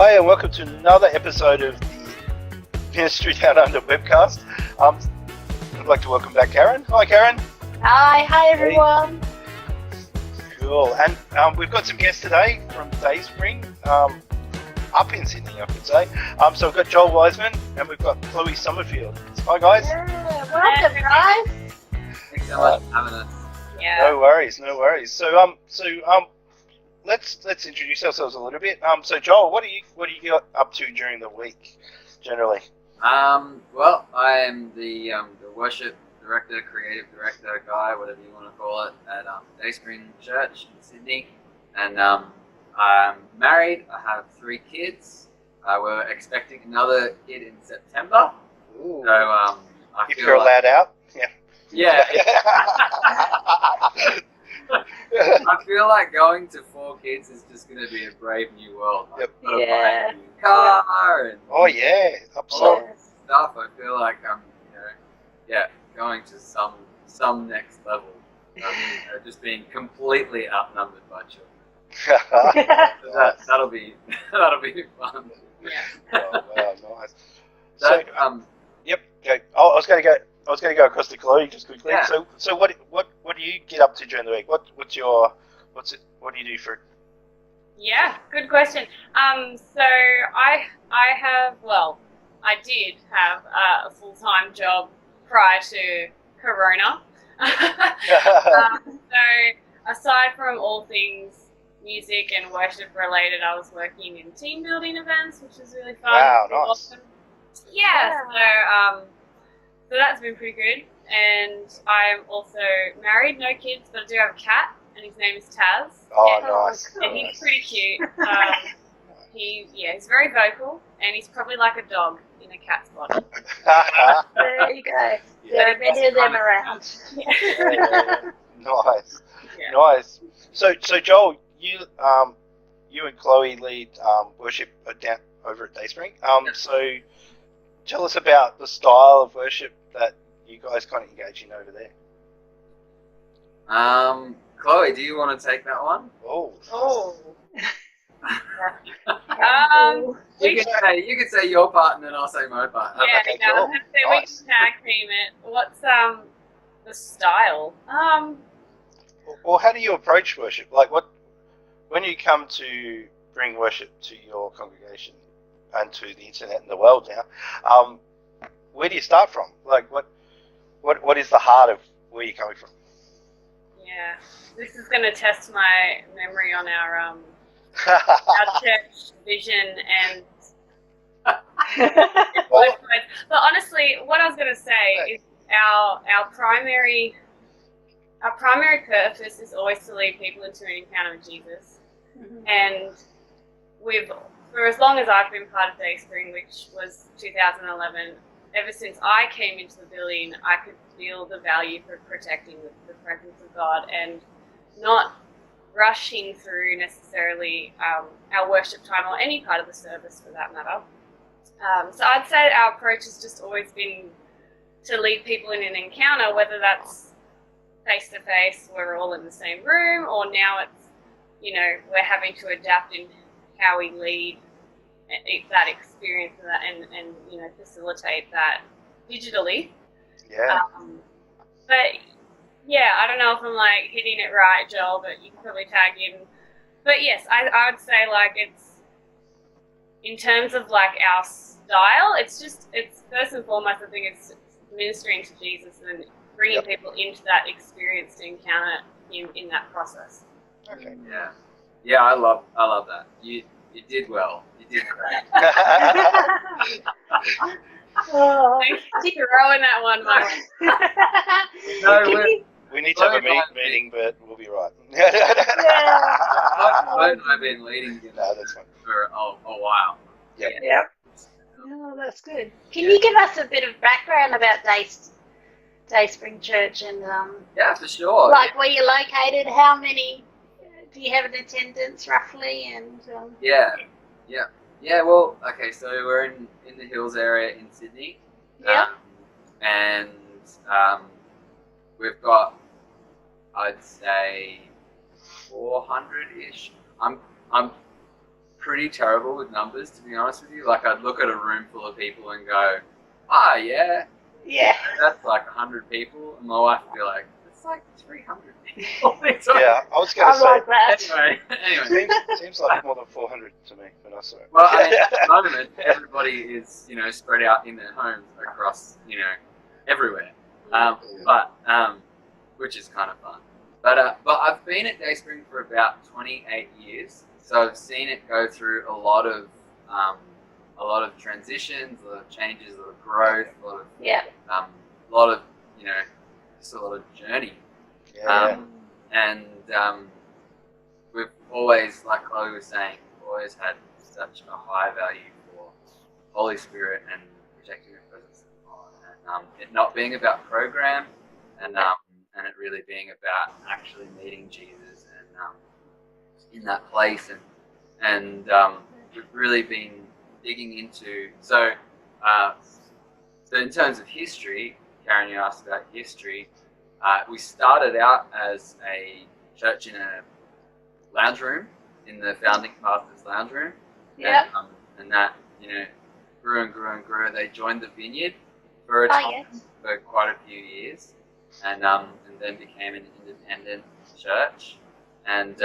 Hi, and welcome to another episode of the Ministry Down Under webcast. I'd like to welcome back Karen. Hi, Karen. Hi everyone. Cool. And we've got some guests today from Dayspring, up in Sydney, I could say. So we've got Joel Wiseman and we've got Chloe Somerfield. Hi, guys. Yeah, welcome, guys. Thanks so much for having us. Yeah. No worries. Let's introduce ourselves a little bit. So Joel, what do you get up to during the week, generally? Well, I am the worship director, creative director guy, whatever you want to call it, at Dayspring Church in Sydney. And I'm married. I have 3 kids. We're expecting another kid in September. Ooh. So I If feel you're allowed out, yeah. Yeah. I feel like going to 4 kids is just going to be a brave new world. Yep. I've got to Yeah. buy a new car and Oh yeah, all absolutely. that stuff. I feel like I'm, going to some next level. Just being completely outnumbered by children. So that'll be fun. Yeah. Oh, wow, nice. So, Yep. Okay. I was going to go across to Chloe just quickly. Yeah. So what do you get up to during the week? What do you do for? Yeah, good question. So I did have a full-time job prior to Corona. So aside from all things music and worship related, I was working in team building events, which is really fun. Wow, nice. Awesome. Yeah. So that's been pretty good. And I'm also married, no kids, but I do have a cat, and his name is Taz. Oh, and, nice. and he's pretty cute. He's very vocal, and he's probably like a dog in a cat's body. There you go. Yeah. So many of them around. Yeah. Nice. Yeah. Nice. So Joel, you and Chloe lead worship down over at Dayspring. So tell us about the style of worship that you guys kind of engage in over there. Chloe, do you want to take that one? Oh. You can say your part and then I'll say my part. Yeah, Okay, no, cool. we Nice. can tag team it. What's the style? Well, how do you approach worship? Like, when you come to bring worship to your congregation and to the internet and the world now, where do you start from? Like, what is the heart of where you're coming from? Yeah, this is going to test my memory on our church vision and. But honestly, what I was going to say is our primary purpose is always to lead people into an encounter with Jesus. Mhm. And for as long as I've been part of Dayspring, which was 2011, ever since I came into the building, I could feel the value for protecting the presence of God and not rushing through necessarily our worship time or any part of the service for that matter. So I'd say our approach has just always been to lead people in an encounter, whether that's face to face, we're all in the same room, or now it's, we're having to adapt in how we lead that experience and facilitate that digitally. Yeah. But yeah, I don't know if I'm like hitting it right, Joel, but you can probably tag in. But yes, I would say like it's in terms of like our style, it's first and foremost, I think it's ministering to Jesus and bringing people into that experience to encounter him in that process. Okay. Yeah, I love that. You did well. You did great. Oh, Thanks for throwing that one, Mike. No, We need to have a meeting, but we'll be right. I've been leading No, that's fine. for a while. Yep. Yep. Oh, that's good. Can you give us a bit of background about Dayspring Church and Yeah, for sure. like where you're located? How many do you have in attendance roughly? And Yeah. Well, okay. So we're in the hills area in Sydney. Yep. And we've got, I'd say, 400-ish. I'm pretty terrible with numbers, to be honest with you. Like, I'd look at a room full of people and go, "Ah, yeah, Yeah. that's like 100 people," and my wife would be like, "It's like 300 people." It's like, Yeah, I was going to I say, like that. anyway. seems like more than 400 to me when I saw it. Well, I mean, at the moment, everybody is, you know, spread out in their homes across, you know, everywhere. Which is kind of fun. But I've been at Dayspring for about 28 years, so I've seen it go through a lot of transitions, a lot of changes, a lot of growth, a lot of you know, just a lot of journey. Yeah. We've always, like Chloe was saying, always had such a high value for Holy Spirit and protecting the presence of God, and it not being about program, and it really being about actually meeting Jesus and in that place, and we've really been digging into so in terms of history. Karen, you asked about history. We started out as a church in a lounge room, in the founding pastor's lounge room. Yeah. And that, you know, grew and grew and grew. They joined the Vineyard for a time, for quite a few years, and then became an independent church. And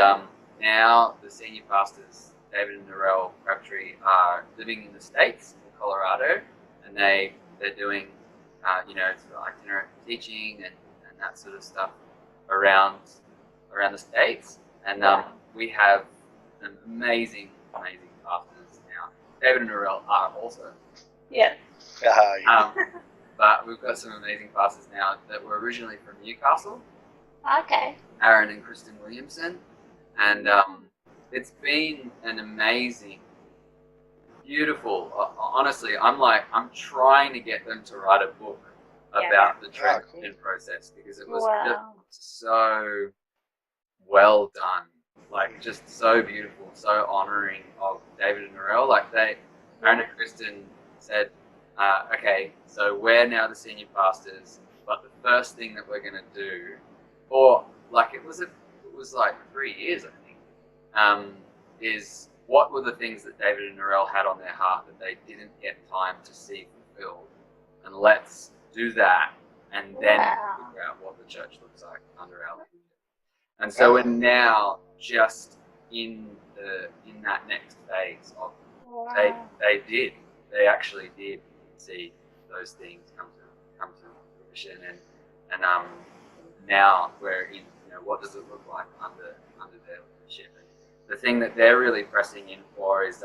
now the senior pastors, David and Narelle Crabtree, are living in the States, in Colorado, and they're doing, you know, sort of itinerant teaching and that sort of stuff around the States. And we have an amazing pastors now. David and Narelle are also. Yeah. But we've got some amazing pastors now that were originally from Newcastle. Okay. Aaron and Kristen Williamson. And it's been an amazing, beautiful, honestly, I'm trying to get them to write a book about the transition process, because it was just so well done, like just so beautiful, so honouring of David and Narelle. Like Aaron and Kristen said, okay, so we're now the senior pastors, but the first thing that we're going to do, or like it was like 3 years, I think, is what were the things that David and Narelle had on their heart that they didn't get time to see fulfilled, and let's do that, and then figure out what the church looks like under our leadership. And so we're now just in that next phase of they actually did see those things come to fruition, and now we're in, you know, what does it look like under their leadership. And the thing that they're really pressing in for is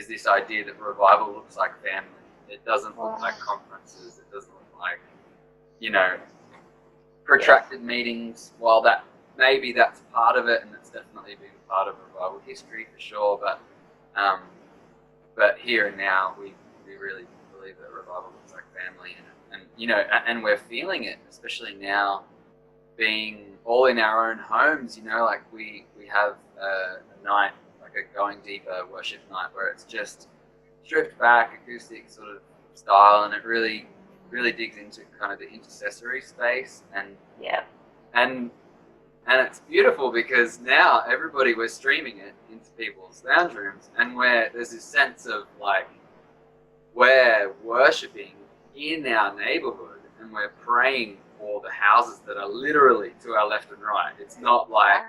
this idea that revival looks like family. It doesn't look like conferences. It doesn't look like, you know, protracted meetings. While that maybe that's part of it, and it's definitely been part of revival history for sure. But here and now, we really believe that revival looks like family, and you know, and we're feeling it, especially now, being all in our own homes. You know, like we have a night, like a going deeper worship night, where it's just stripped back, acoustic sort of style, and it really digs into kind of the intercessory space, and it's beautiful because now we're streaming it into people's lounge rooms, and there's this sense of like we're worshiping in our neighborhood, and we're praying for the houses that are literally to our left and right. It's not like,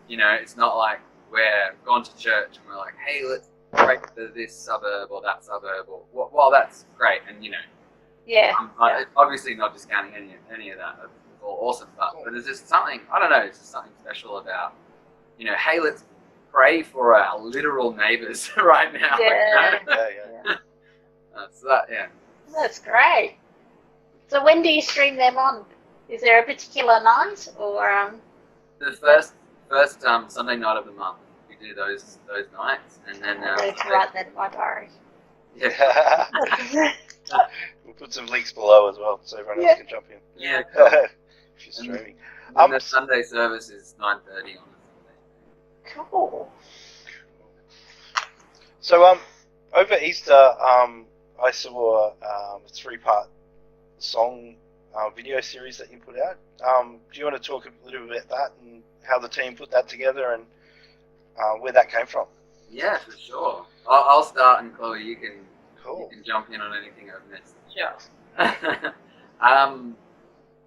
you know, it's not like we're gone to church and we're like, hey, let's pray for this suburb or that suburb, or well, that's great, and you know, obviously not discounting any of that. It's all awesome, but there's just something, I don't know, it's just something special about, you know, hey, let's pray for our literal neighbors right now. That's great. So when do you stream them on? Is there a particular night, or the first Sunday night of the month we do those nights, and then I'm going to write that in my diary. Yeah. We'll put some links below as well, so everyone else can jump in. Yeah. Cool. If you're streaming. And the Sunday service is 9:30 on a Sunday. Cool. So over Easter, I saw a 3-part song video series that you put out. Do you want to talk a little bit about that and how the team put that together and where that came from? Yeah, for sure. I'll start, and Chloe, you Cool. can jump in on anything I've missed. Sure.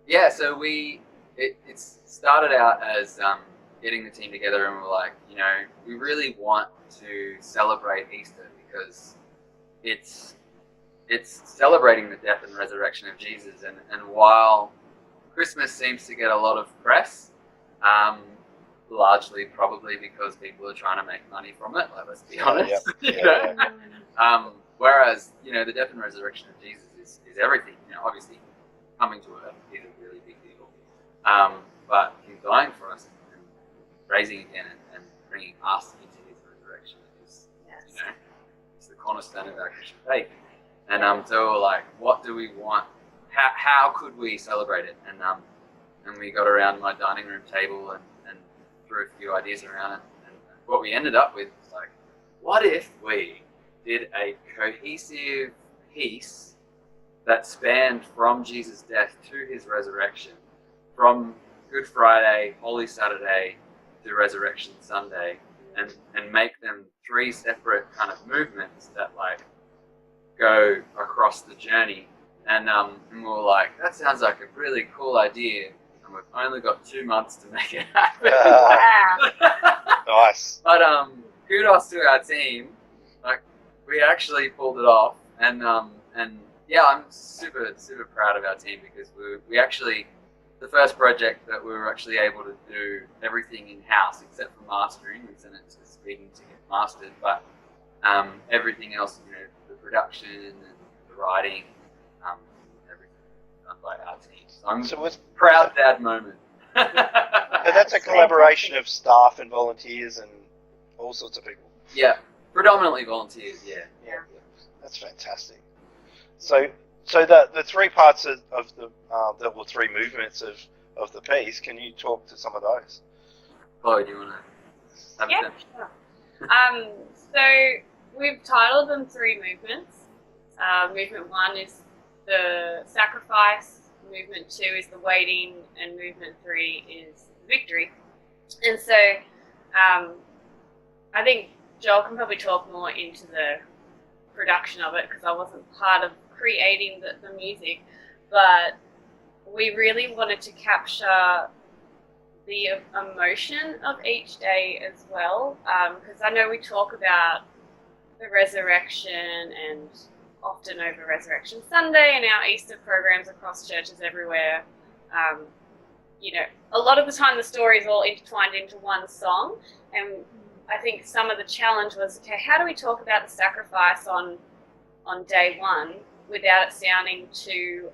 Yeah, so it started out as getting the team together, and we're like, we really want to celebrate Easter because it's celebrating the death and resurrection of Jesus, and while Christmas seems to get a lot of press, largely probably because people are trying to make money from it, like, let's be honest. Whereas, the death and resurrection of Jesus is everything. Obviously, coming to earth is a really big deal. But him dying for us and raising again and bringing us into his resurrection is, it's the cornerstone of our Christian faith. And so we're like, what do we want? How could we celebrate it? And we got around my dining room table and threw a few ideas around it. And what we ended up with was like, what if we did a cohesive piece that spanned from Jesus' death to his resurrection, from Good Friday, Holy Saturday to Resurrection Sunday, and make them three separate kind of movements that like go across the journey. And we were like, that sounds like a really cool idea, and we've only got 2 months to make it happen. Nice. But kudos to our team. Like, we actually pulled it off, and yeah, I'm super proud of our team because we actually, the first project that we were actually able to do everything in house except for mastering. We sent it to Sweden to get mastered, but everything else, the production and the writing, everything done by our team. So I'm proud dad moment. And that's a collaboration of staff and volunteers and all sorts of people. Yeah, predominantly volunteers. Yeah. That's fantastic. So the three parts of the three movements of the piece. Can you talk to some of those? Chloe, do you want to have Yeah, sure. So we've titled them three movements. Movement 1 is the sacrifice, movement 2 is the waiting, and movement 3 is victory. And so I think Joel can probably talk more into the production of it because I wasn't part of creating the music, but we really wanted to capture the emotion of each day as well, because I know we talk about the resurrection and often over Resurrection Sunday and our Easter programs across churches everywhere. A lot of the time the story is all intertwined into one song, and I think some of the challenge was, okay, how do we talk about the sacrifice on day one without it sounding too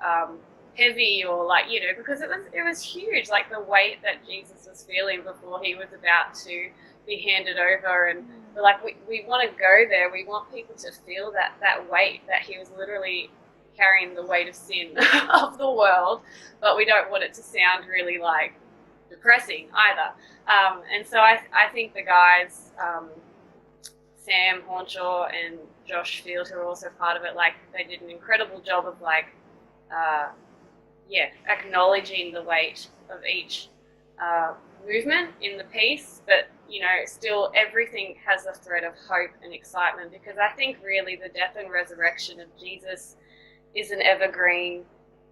heavy or because it was huge, like the weight that Jesus was feeling before he was about to be handed over, and we're like, we want to go there. We want people to feel that weight, that he was literally carrying the weight of sin of the world, but we don't want it to sound really like depressing either. And so I think the guys, Sam Hornshaw and Josh Field, who are also part of it, like, they did an incredible job of acknowledging the weight of each movement in the piece, but still everything has a thread of hope and excitement, because I think really the death and resurrection of Jesus is an evergreen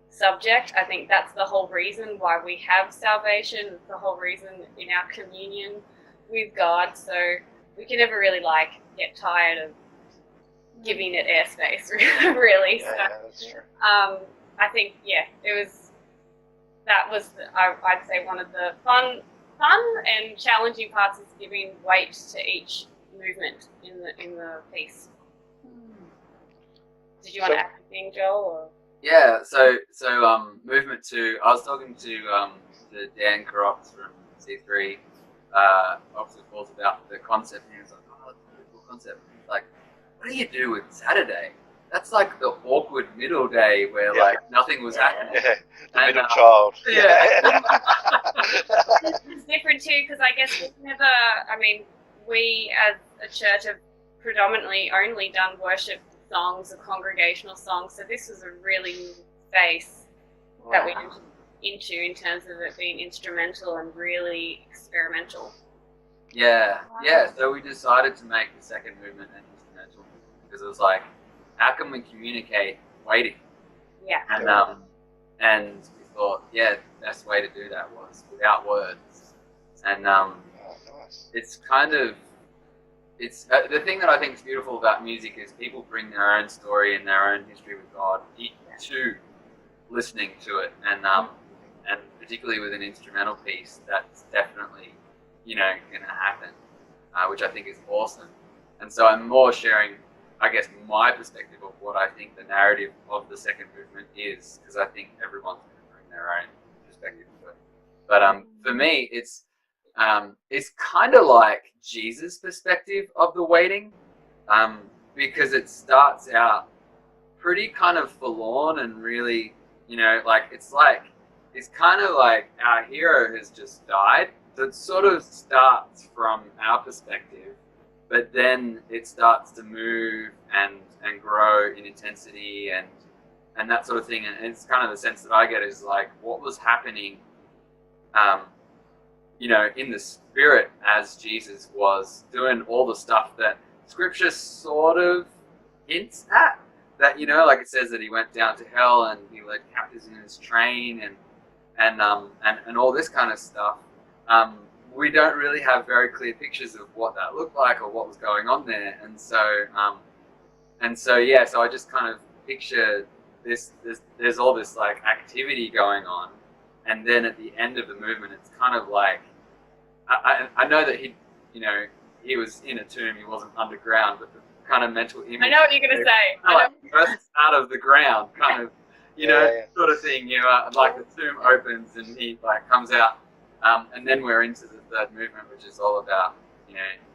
subject. I think that's the whole reason why we have salvation. It's the whole reason in our communion with God. So we can never really get tired of giving it airspace, really. Yeah, that's true. I think that was I'd say one of the fun and challenging parts is giving weight to each movement in the piece. Did you want to add anything, Joel? Or? Yeah, so movement 2, I was talking to Dan Karox from C3 Oxford Falls about the concept, and he was like, oh, that's a really cool concept. He's like, what do you do with Saturday? That's like the awkward middle day where nothing was happening. Yeah, the middle child. Yeah. It's different too, because I guess we as a church have predominantly only done worship songs or congregational songs, so this was a really new space that we entered into in terms of it being instrumental and really experimental. Yeah. So we decided to make the second movement an instrumental movement because it was like, how can we communicate waiting? Yeah. And we thought, the best way to do that was without words. And Nice. it's kind of, it's the thing that I think is beautiful about music is people bring their own story and their own history with God to listening to it, and particularly with an instrumental piece, that's definitely going to happen, which I think is awesome. And so I'm more sharing, I guess, my perspective of what I think the narrative of the second movement is, because I think everyone's going to bring their own perspective to it. But for me, it's kind of like Jesus' perspective of the waiting, because it starts out pretty kind of forlorn and really, it's kind of like our hero has just died. So it sort of starts from our perspective, but then it starts to move and grow in intensity and that sort of thing. And it's kind of the sense that I get is like what was happening, in the spirit as Jesus was doing all the stuff that Scripture sort of hints at. That, like it says that he went down to hell and he led captives in his train and all this kind of stuff. We don't really have very clear pictures of what that looked like or what was going on there, and so I just kind of picture this. There's all this like activity going on, and then at the end of the movement, it's kind of like I know that he was in a tomb, he wasn't underground, but the kind of mental image. I know what you're going to say. Like bursts out of the ground, kind of, sort of thing. Like the tomb opens and he like comes out, and then we're into the third movement, which is all about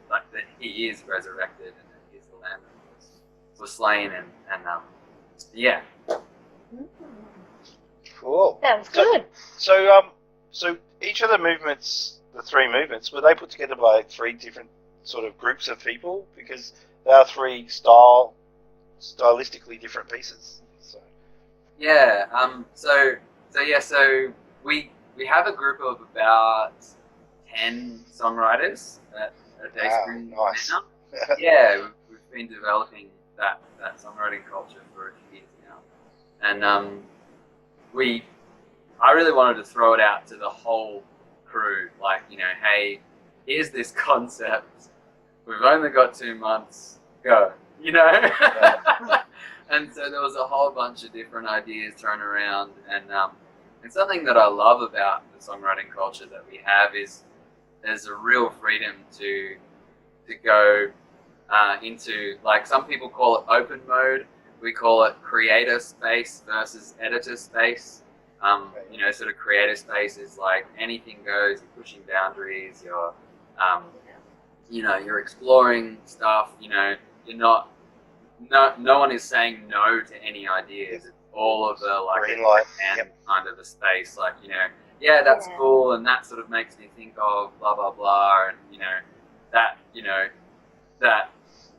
like that he is resurrected and that he's the Lamb that was slain, and yeah. Cool. Sounds good. So each of the movements, the three movements, were they put together by three different sort of groups of people? Because they are three stylistically different pieces. So So we have a group of about 10 songwriters at Dayspring nice. now. Yeah, we've been developing that songwriting culture for a few years now, and I really wanted to throw it out to the whole crew, like, hey, here's this concept. We've only got 2 months. Go, And so there was a whole bunch of different ideas thrown around, and something that I love about the songwriting culture that we have is there's a real freedom to go into, like, some people call it open mode. We call it creator space versus editor space. Sort of creator space is like anything goes. You're pushing boundaries. You're exploring stuff. You're not. No one is saying no to any ideas. It's all of the like green light, and kind of a space. Like that's cool, and that sort of makes me think of blah blah blah, and that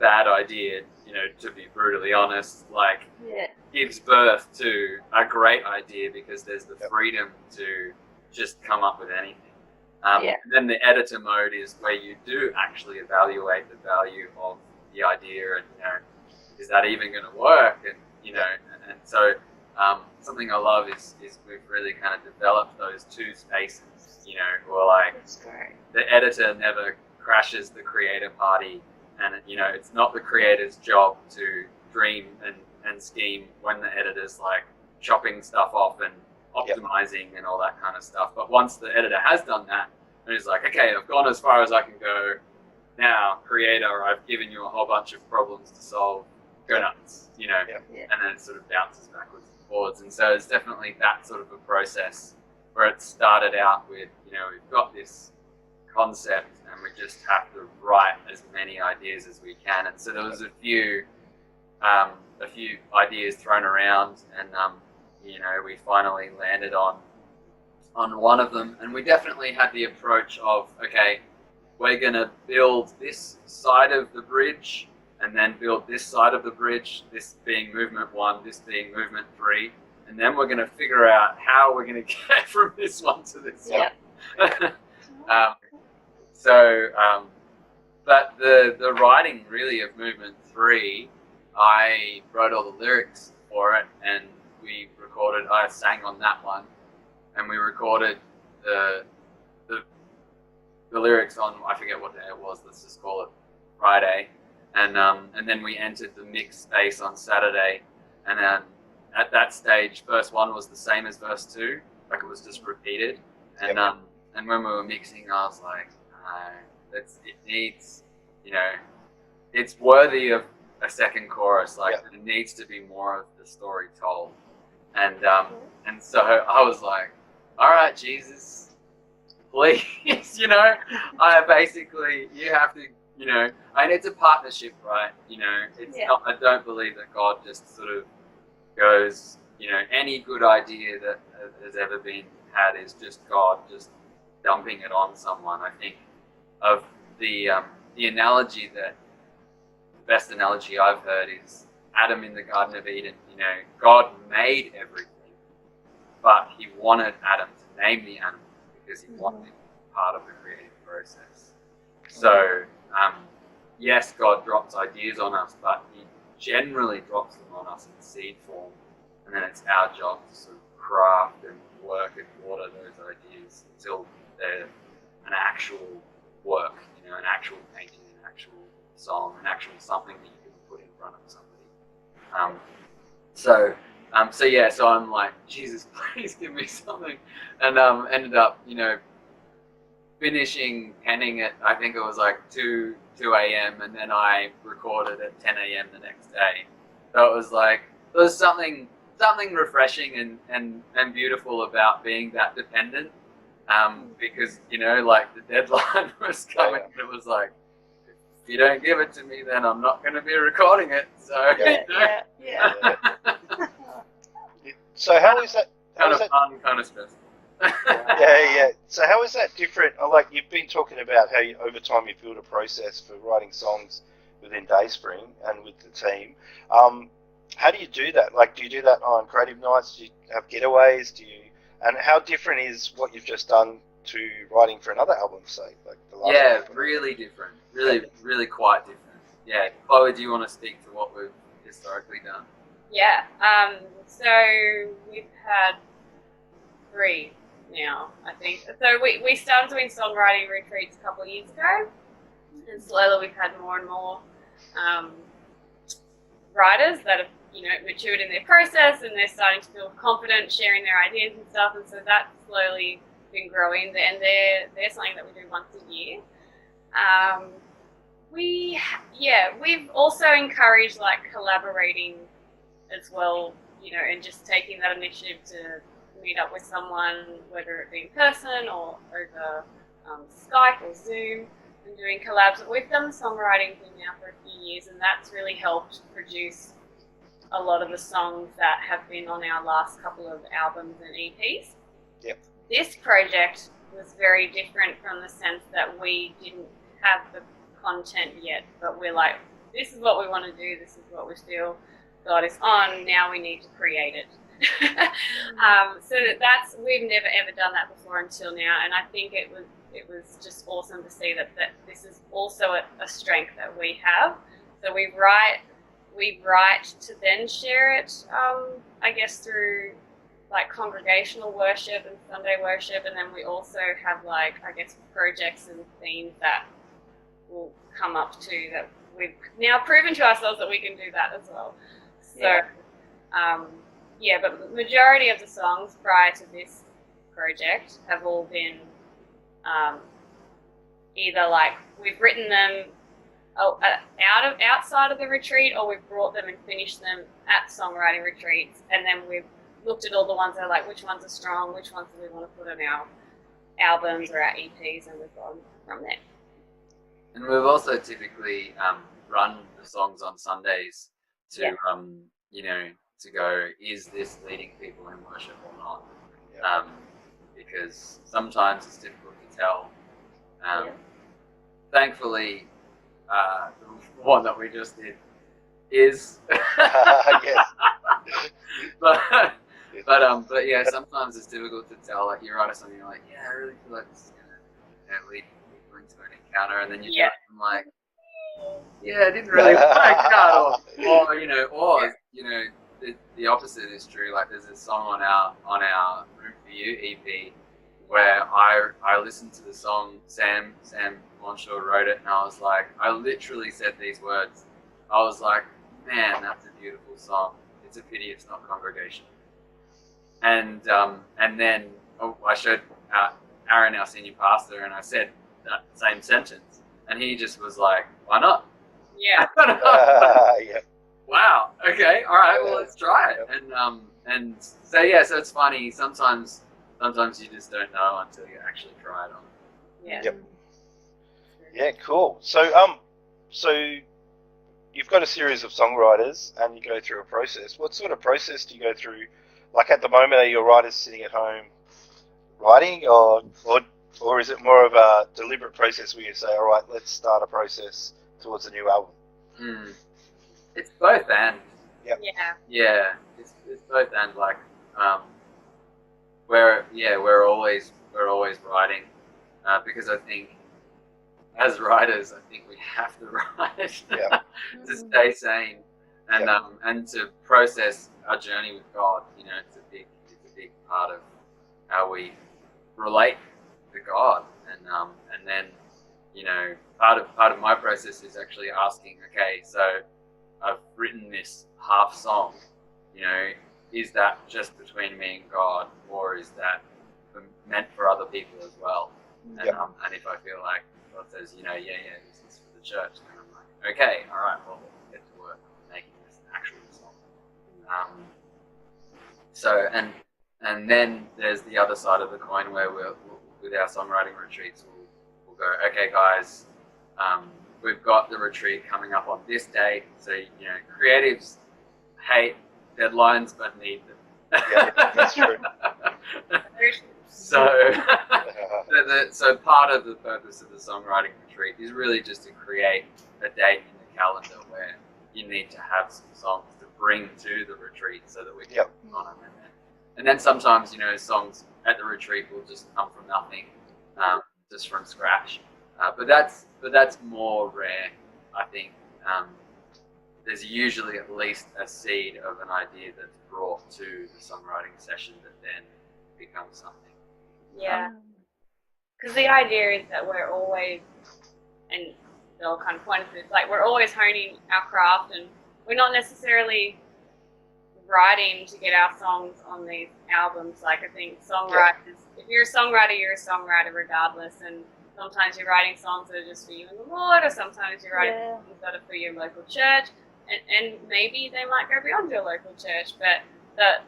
bad idea. To be brutally honest, gives birth to a great idea because there's the freedom to just come up with anything. And then the editor mode is where you do actually evaluate the value of the idea and, is that even going to work? And so something I love is we've really kind of developed those two spaces, who are like, the editor never crashes the creator party, and it's not the creator's job to dream and scheme when the editor's like chopping stuff off and optimizing and all that kind of stuff. But once the editor has done that, and he's like, okay, I've gone as far as I can go. Now, creator, I've given you a whole bunch of problems to solve. Go nuts, and then it sort of bounces backwards and forwards. And so it's definitely that sort of a process where it started out with, we've got this concept and we just have to write as many ideas as we can. And so there was a few ideas thrown around, and we finally landed on one of them. And we definitely had the approach of, okay, we're going to build this side of the bridge and then build this side of the bridge, this being movement 1, this being movement 3, and then we're going to figure out how we're going to get from this one to this one. But the writing really of Movement 3, I wrote all the lyrics for it, and I sang on that one, and we recorded the lyrics on, I forget what day it was, let's just call it Friday, and then we entered the mix space on Saturday, and then at that stage, verse 1 was the same as verse 2, like it was just repeated, and when we were mixing, I was like, no, it needs, it's worthy of a second chorus, like it needs to be more of the story told, and so I was like, all right, Jesus, please, I basically, you have to, and it's a partnership, right? It's not, I don't believe that God just sort of goes, any good idea that has ever been had is just God just dumping it on someone. I think of the analogy the best analogy I've heard is Adam in the Garden of Eden. God made everything, but he wanted Adam to name the animal because he wanted it to be part of the creative process. So, yes, God drops ideas on us, but he generally drops them on us in seed form, and then it's our job to sort of craft and work and water those ideas until they're an actual work, an actual painting, an actual song, an actual something that you can put in front of somebody. So I'm like, Jesus, please give me something, and ended up, finishing penning it. I think it was like 2 a.m. and then I recorded at 10 a.m. the next day. So it was something refreshing and beautiful about being that dependent, because like the deadline was coming, and it was like, if you don't give it to me, then I'm not going to be recording it. So So how is that? Kind of stressful. So how is that different? Like, you've been talking about how over time you build a process for writing songs within Dayspring and with the team. How do you do that? Like, do you do that on creative nights? Do you have getaways? And how different is what you've just done to writing for another album, say, like the last album? Really different. Really quite different. Yeah. Chloe, do you want to speak to what we've historically done? Yeah. So we've had 3 now, I think. So we started doing songwriting retreats a couple of years ago, and slowly we've had more and more writers that have matured in their process, and they're starting to feel confident sharing their ideas and stuff, and so that's slowly been growing, and they're something that we do once a year. We've also encouraged like collaborating as well, and just taking that initiative to meet up with someone, whether it be in person or over Skype or Zoom, and doing collabs. We've done the songwriting thing now for a few years, and that's really helped produce a lot of the songs that have been on our last couple of albums and EPs. Yep. This project was very different from the sense that we didn't have the content yet, but we're like, this is what we want to do, this is what we feel God is on, now we need to create it. So we've never ever done that before until now, and I think it was just awesome to see that this is also a strength that we have. So we write to then share it, I guess through like congregational worship and Sunday worship, and then we also have like, I guess, projects and themes that will come up to that we've now proven to ourselves that we can do that as well. So but the majority of the songs prior to this project have all been either like we've written them outside of the retreat, or we've brought them and finished them at songwriting retreats, and then we've looked at all the ones that are like, which ones are strong, which ones do we want to put on our albums or our EPs, and we've gone from there. And we've also typically run the songs on Sundays to to go, is this leading people in worship or not? Because sometimes it's difficult to tell. Thankfully, the one that we just did is. But yeah, sometimes it's difficult to tell. Like, you write a song, you're like, yeah, I really feel like this is gonna lead people into an encounter, and then you do Yeah. it, I'm like, yeah, it didn't really work out, or the opposite is true. Like there's a song on our Room for You EP where I listened to the song. Sam Lonshaw wrote it, and I was like, I literally said these words. I was like, man, that's a beautiful song. It's a pity it's not Congregation. And then I showed Aaron, our senior pastor, and I said that same sentence, and he just was like, why not? Yeah. Yeah. Wow. Okay. All right. Well, let's try it. And so yeah. So it's funny. Sometimes you just don't know until you actually try it on. Yeah. Yep. Yeah, cool. So you've got a series of songwriters, and you go through a process. What sort of process do you go through? Like at the moment, are your writers sitting at home writing, or is it more of a deliberate process where you say, all right, let's start a process towards a new album? It's both and. Yep. Yeah. Yeah. It's both and. Like we're always writing because I think as writers, I think we have to write Yeah. to stay sane and to process our journey with God. You know, it's a big part of how we relate to God, and then part of my process is actually asking, okay, so I've written this half song, is that just between me and God, or is that meant for other people as well? And if I feel like God says, this is for the church, then I'm like, okay, all right, well, let's get to work on making this an actual song. So and then there's the other side of the coin where we'll with our songwriting retreats, we'll go, okay, guys, we've got the retreat coming up on this date. So creatives hate deadlines but need them. Yeah, that's true. So part of the purpose of the songwriting retreat is really just to create a date in the calendar where you need to have some songs to bring to the retreat so that we can work on them. And then sometimes, songs at the retreat will just come from nothing, just from scratch. But that's more rare, I think. There's usually at least a seed of an idea that's brought to the songwriting session that then becomes something. Yeah. Because the idea is that we're always, and Bill kind of pointed to this, like we're always honing our craft, and we're not necessarily writing to get our songs on these albums. Like I think songwriters, if you're a songwriter regardless, and sometimes you're writing songs that are just for you and the Lord, or sometimes you're writing songs that are for your local church, and maybe they might go beyond your local church, but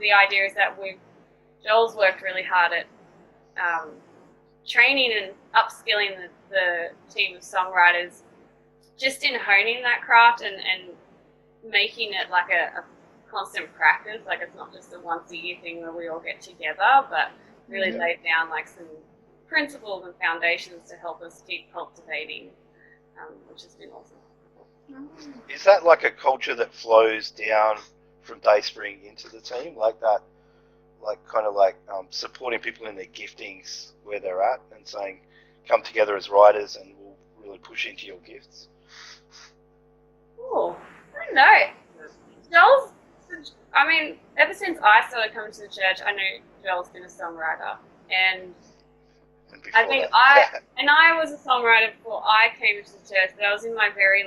the idea is that Joel's worked really hard at training and upskilling the team of songwriters just in honing that craft and making it like a constant practice. Like it's not just a once a year thing where we all get together, but really laid down like some principles and foundations to help us keep cultivating, which has been awesome. Is that like a culture that flows down from Dayspring into the team, like that? Like kind of like supporting people in their giftings where they're at and saying, come together as writers and we'll really push into your gifts? Oh, I don't know. Ever since I started coming to the church, I know Joel's been a songwriter, and I think I was a songwriter before I came into the church, but I was in my very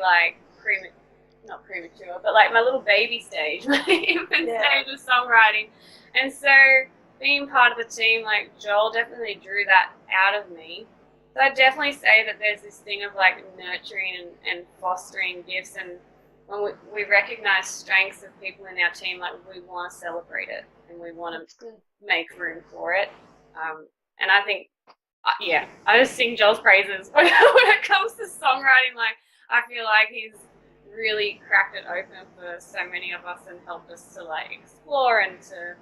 not premature, but like my little baby stage, my infant stage of songwriting. And so being part of the team, like Joel definitely drew that out of me. So I definitely say that there's this thing of like nurturing and fostering gifts, and when we recognize strengths of people in our team, like we want to celebrate it and we want to make room for it. And I think, I just sing Joel's praises when it comes to songwriting. Like I feel like he's really cracked it open for so many of us and helped us to like explore and to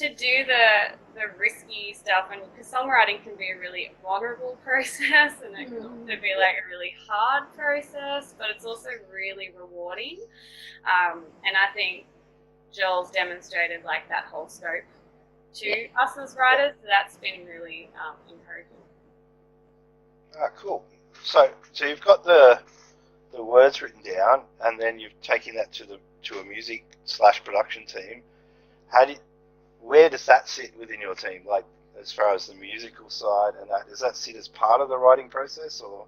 do the risky stuff, and because songwriting can be a really vulnerable process and it can also be like a really hard process, but it's also really rewarding, and I think Joel's demonstrated like that whole scope to us as writers. So that's been really encouraging. Ah, cool. So you've got the words written down, and then you've taken that to a music / production team. Where does that sit within your team? Like, as far as the musical side and that, does that sit as part of the writing process, or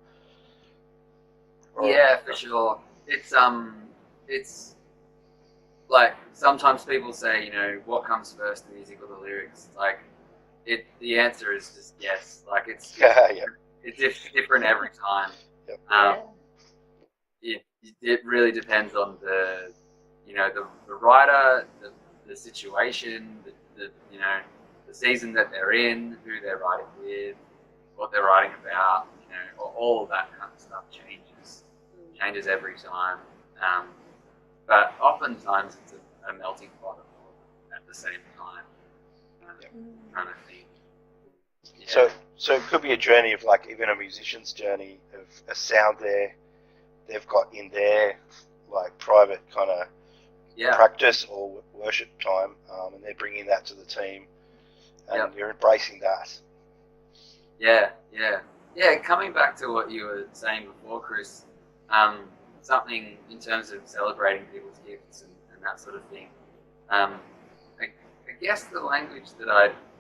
Yeah, for sure. It's like sometimes people say, you know, what comes first, the music or the lyrics? Like, the answer is just yes. Like yeah. it's different every time. Yep. It really depends on the writer, the situation, the you know the season that they're in, who they're writing with, what they're writing about. You know, all of that kind of stuff changes every time. But oftentimes it's a melting pot of all at the same time, kind of thing. Yeah. So it could be a journey of, like, even a musician's journey of a sound they've got in their, like, private kind of practice or worship time, and they're bringing that to the team, and you're embracing that. Yeah. Coming back to what you were saying before, Chris, something in terms of celebrating people's gifts and that sort of thing. I guess the language that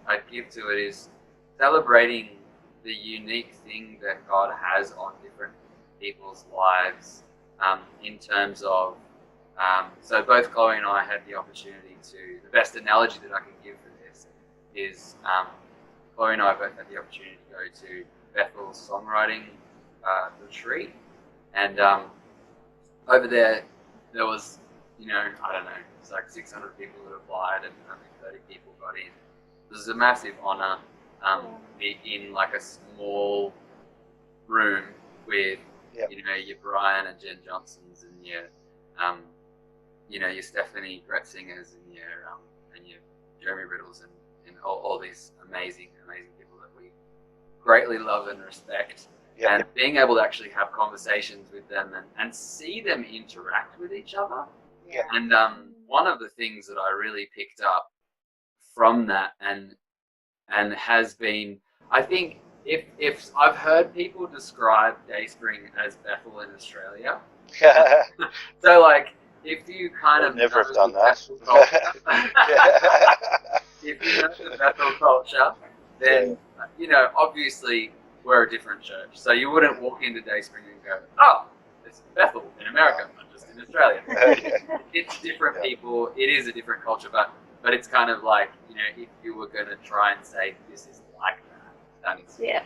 I'd give to it is celebrating the unique thing that God has on different people's lives, in terms of, so both Chloe and I had the opportunity the best analogy that I can give for this is, Chloe and I both had the opportunity to go to Bethel's songwriting retreat, and over there was, I don't know, it's like 600 people who applied and only 30 people got in. It was a massive honor, in like a small room with, your Brian and Jen Johnsons and your Stephanie Gretzingers and your Jeremy Riddles and all these amazing people that we greatly love and respect. Yeah. And being able to actually have conversations with them and see them interact with each other. Yeah. And one of the things that I really picked up from that and has been, I think, if I've heard people describe Dayspring as Bethel in Australia. So, like, if you kind of never have done that. If you know the Bethel culture, then obviously we're a different church. So you wouldn't walk into Dayspring and go, "Oh, it's Bethel in America, not just in Australia." It's different people. It is a different culture, but it's kind of like, if you were going to try and say this is like that,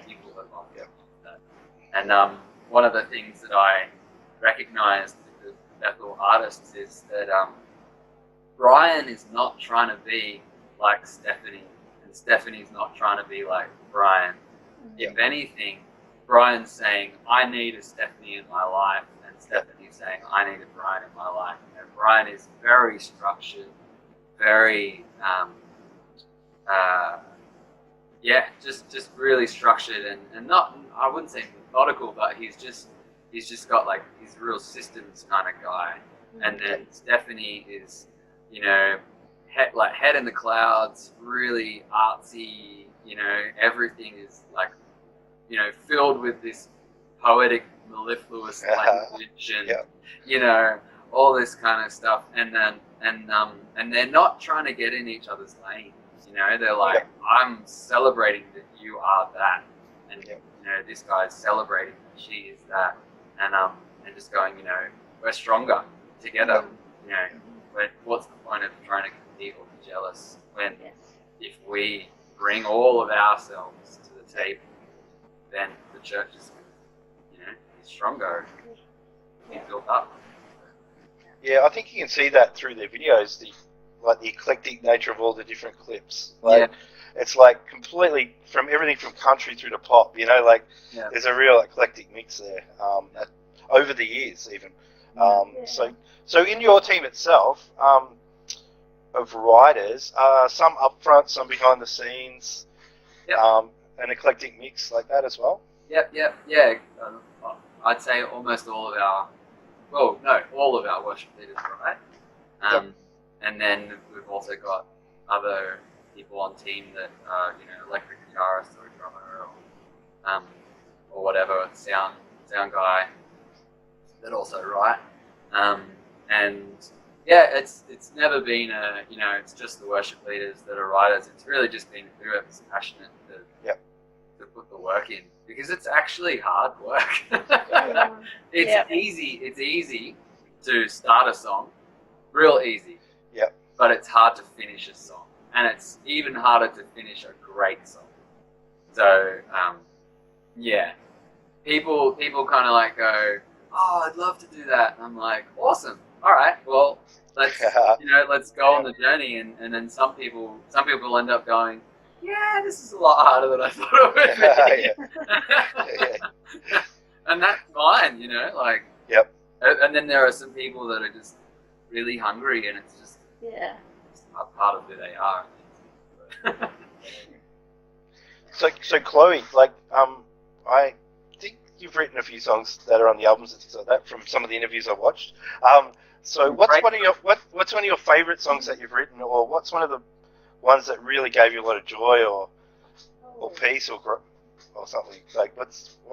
people have often that. And one of the things that I recognized with the Bethel artists is that Brian is not trying to be like Stephanie, and Stephanie's not trying to be like Brian. If anything, Brian's saying, I need a Stephanie in my life, and Stephanie's saying, I need a Brian in my life. And Brian is very structured, very, just really structured and not, I wouldn't say methodical, but he's just got, like, he's a real systems kind of guy. And then Stephanie is, head in the clouds, really artsy. Everything is like, filled with this poetic, mellifluous language and, all this kind of stuff. And then, and they're not trying to get in each other's lanes. They're like, I'm celebrating that you are that. And, this guy's celebrating that she is that. And just going, we're stronger together. What's the point of trying to compete or be jealous when if we bring all of ourselves to the table, then the church is, is stronger, be built up. Yeah, I think you can see that through their videos, the eclectic nature of all the different clips. It's like completely from everything from country through to pop. There's a real eclectic mix there. Over the years, even. So in your team itself, of writers, some up front, some behind the scenes, an eclectic mix like that as well? Yeah. I'd say almost all of our worship leaders, right? And then we've also got other people on team that are, electric guitarist or a drummer or whatever sound guy that also write. And yeah, it's never been it's just the worship leaders that are writers. It's really just been whoever's passionate to put the work in, because it's actually hard work. It's easy to start a song, real easy. Yep. But it's hard to finish a song, and it's even harder to finish a great song. So people kind of like go, oh, I'd love to do that. And I'm like, awesome. All right, well, let's go on the journey. And then some people end up going, yeah, this is a lot harder than I thought it would be. And that's fine, like. Yep. And then there are some people that are just really hungry, and it's just a part of who they are. So Chloe, like, I think you've written a few songs that are on the albums and things like that from some of the interviews I've watched. So what's one of your favourite songs that you've written, or what's one of the ones that really gave you a lot of joy or peace or something? Like, what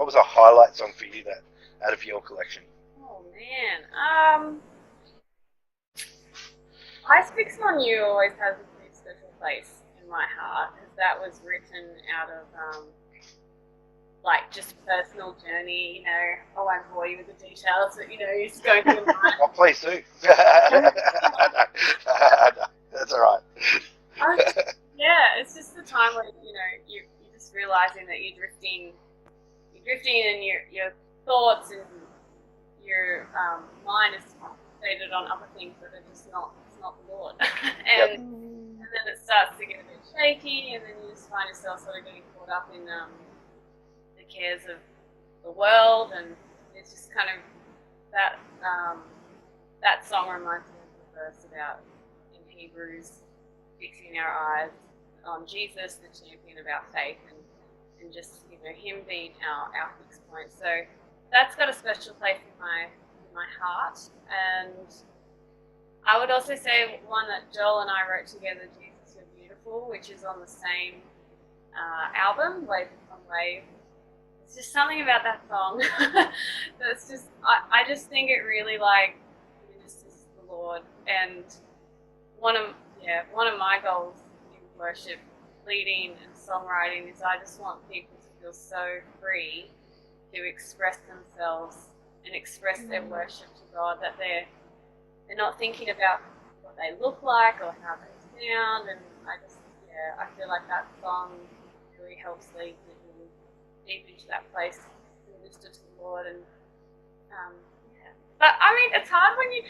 was a highlight song for you that out of your collection? Oh man, I Speaks on You always has a pretty special place in my heart, because that was written out of like just personal journey. I won't bore you with the details, but he's going through the mind. Oh, please do. That's all right. It's just the time when you're just realizing that you're drifting, and your thoughts and your mind is fixated on other things that are just not the Lord. And then it starts to get a bit shaky, and then you just find yourself sort of getting caught up in the cares of the world, and it's just kind of that song reminds me of the verse about in Hebrews, fixing our eyes on Jesus, the champion of our faith, and just him being our fixed point. So that's got a special place in my heart. And I would also say one that Joel and I wrote together, Jesus You're Beautiful, which is on the same album, Wave Upon Wave. It's just something about that song that's just, I just think it really ministers the Lord. And one of my goals in worship, leading and songwriting, is I just want people to feel so free to express themselves and express their worship to God, that they're not thinking about what they look like or how they sound. And I feel like that song really helps lead people deep into that place to minister to the Lord. And but I mean, it's hard when you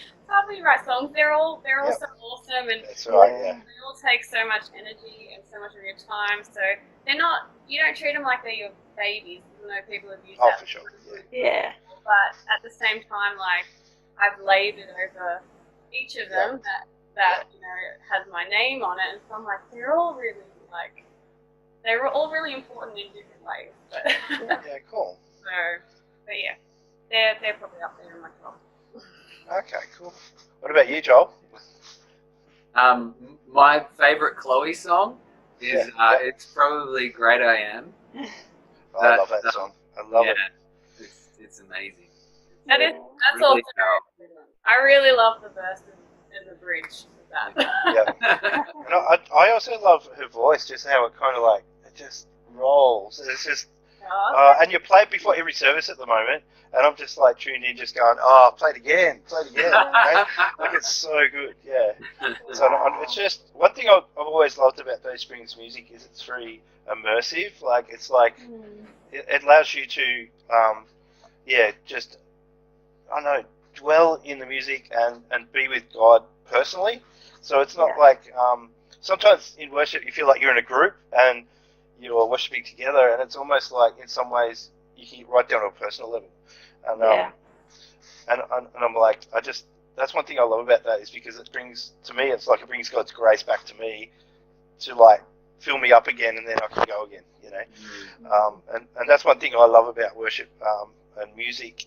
write songs. They're all so awesome, and That's right, they all take so much energy and so much of your time. So they're not, you don't treat them like they're your babies, even though people have used that. For sure. Yeah. But at the same time, like, I've labored over each of them that has my name on it, and so I'm like, they're all really important in different ways. But Yeah, cool. but yeah, they're probably up there in my top. Okay, cool. What about you, Joel? My favourite Chloe song is it's probably Great I Am. I love that song. I love it. It's amazing. That's really also powerful. I really love the verse and the bridge of that. Yeah. And I also love her voice, just how it kind of it just rolls. It's just, and you play it before every service at the moment, and I'm just tuned in, just going, play it again. Right? It's so good, yeah. So it's just, one thing I've always loved about Dayspring's music is it's very immersive. It allows you to, just, I don't know, dwell in the music and be with God personally. So it's not sometimes in worship you feel like you're in a group and you're worshiping together, and it's almost like in some ways you can get right down to a personal level. And I'm like, that's one thing I love about that, is because it brings God's grace back to me to fill me up again, and then I can go again, and that's one thing I love about worship and music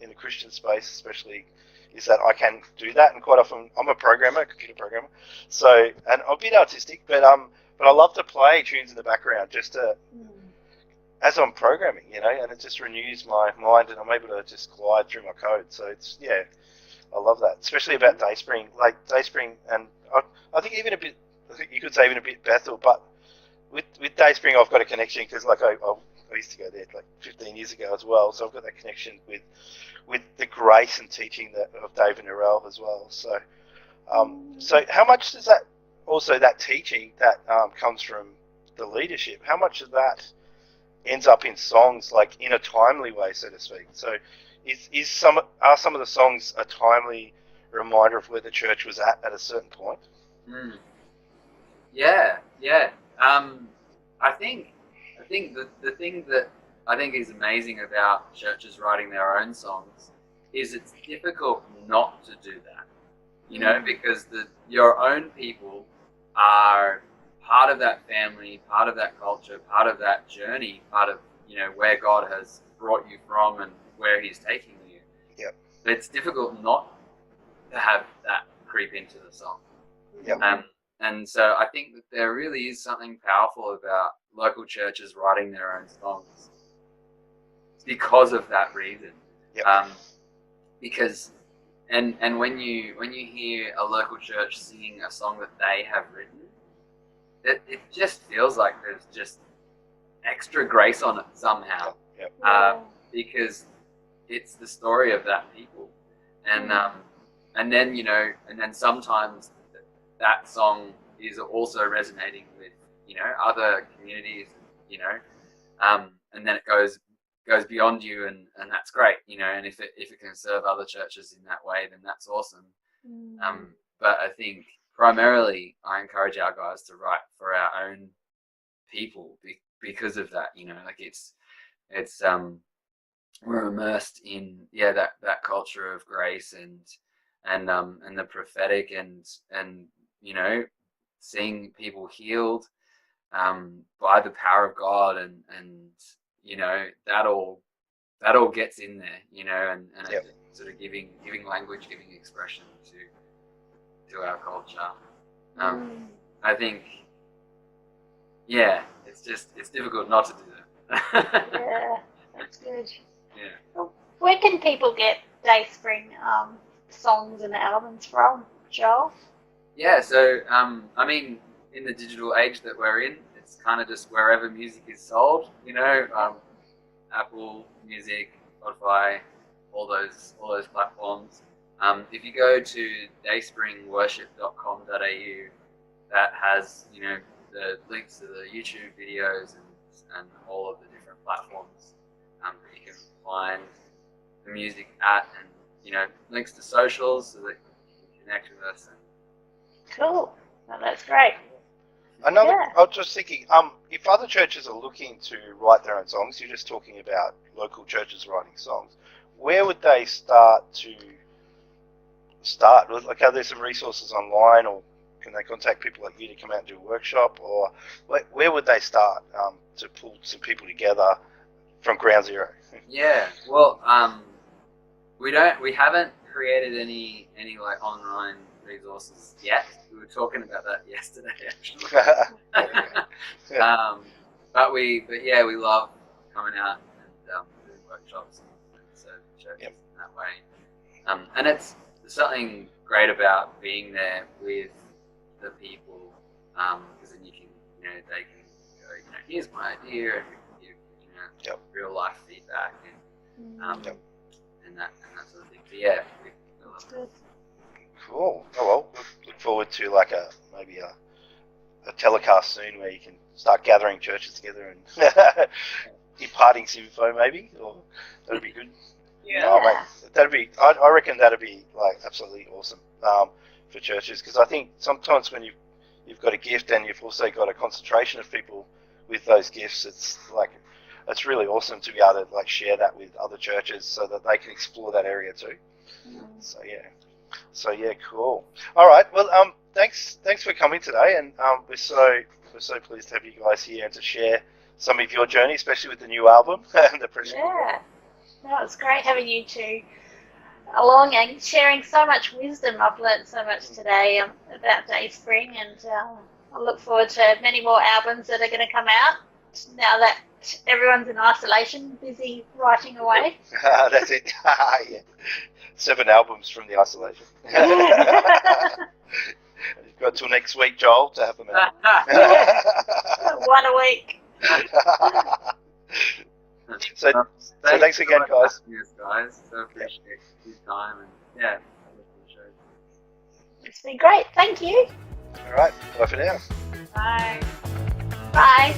in the Christian space especially, is that I can do that. And quite often I'm a computer programmer, so, and I'm a bit artistic, but I love to play tunes in the background just to, as I'm programming, and it just renews my mind, and I'm able to just glide through my code. So it's I love that, especially about Dayspring. Like Dayspring, and I think even a bit, I think you could say even a bit Bethel, but with Dayspring, I've got a connection because like I used to go there like 15 years ago as well, so I've got that connection with the grace and teaching of David Norell as well. So so how much does that teaching that comes from the leadership? How much of that ends up in songs, like in a timely way, so to speak? So are some of the songs a timely reminder of where the church was at a certain point? Yeah. I think the thing that I think is amazing about churches writing their own songs is it's difficult not to do that, because your own people are part of that family, part of that culture, part of that journey, part of where God has brought you from and where He's taking you. Yep. It's difficult not to have that creep into the song. Yep. And so I think that there really is something powerful about local churches writing their own songs because of that reason. Yep. Because and when you hear a local church singing a song that they have written, it just feels like there's just extra grace on it somehow. Yep. Because it's the story of that people, and then sometimes that song is also resonating with other communities, and then it goes beyond you, and that's great, and if it can serve other churches in that way, then that's awesome. But I think primarily I encourage our guys to write for our own people because of that, like it's we're immersed in that culture of grace and the prophetic and seeing people healed by the power of God, and that all gets in there, and Yep. sort of giving language, giving expression to our culture. I think it's difficult not to do that. Yeah, that's good. Yeah. Well, where can people get Dayspring songs and albums from, Joel? Yeah, so in the digital age that we're in, it's kind of just wherever music is sold, Apple Music, Spotify, all those platforms. If you go to dayspringworship.com.au, that has the links to the YouTube videos and all of the different platforms that you can find the music at, and links to socials so that you can connect with us. Cool. Well, that's great. I was just thinking, if other churches are looking to write their own songs, you're just talking about local churches writing songs, where would they start? Like, are there some resources online, or can they contact people like you to come out and do a workshop, or where would they start to pull some people together from ground zero? Yeah, well, we haven't created any like online resources yet. We were talking about that yesterday, actually. But we love coming out and doing workshops and serving churches in that way. And it's something great about being there with the people, because then you can, they can go, here's my idea, and we can give, real life feedback and that sort of thing. But yeah, we love it. Cool. Oh well, look forward to like maybe a telecast soon where you can start gathering churches together and imparting some info, maybe, or that'd be good. Yeah. Mate, I reckon that'd be like absolutely awesome for churches, because I think sometimes when you've got a gift and you've also got a concentration of people with those gifts, it's really awesome to be able to like share that with other churches so that they can explore that area too. So yeah, cool. All right, well, thanks for coming today, and we're so pleased to have you guys here and to share some of your journey, especially with the new album and the press. Yeah, no, it's great having you two along and sharing so much wisdom. I've learned so much today about Dayspring, and I look forward to many more albums that are going to come out now that everyone's in isolation, busy writing away. That's it. Yeah. 7 albums from the isolation. You've got till next week, Joel, to have them out. One a week. So thanks again, guys. Yes, guys. So appreciate your time and yeah, I love the show. It's been great. Thank you. All right. Bye for now. Bye. Bye.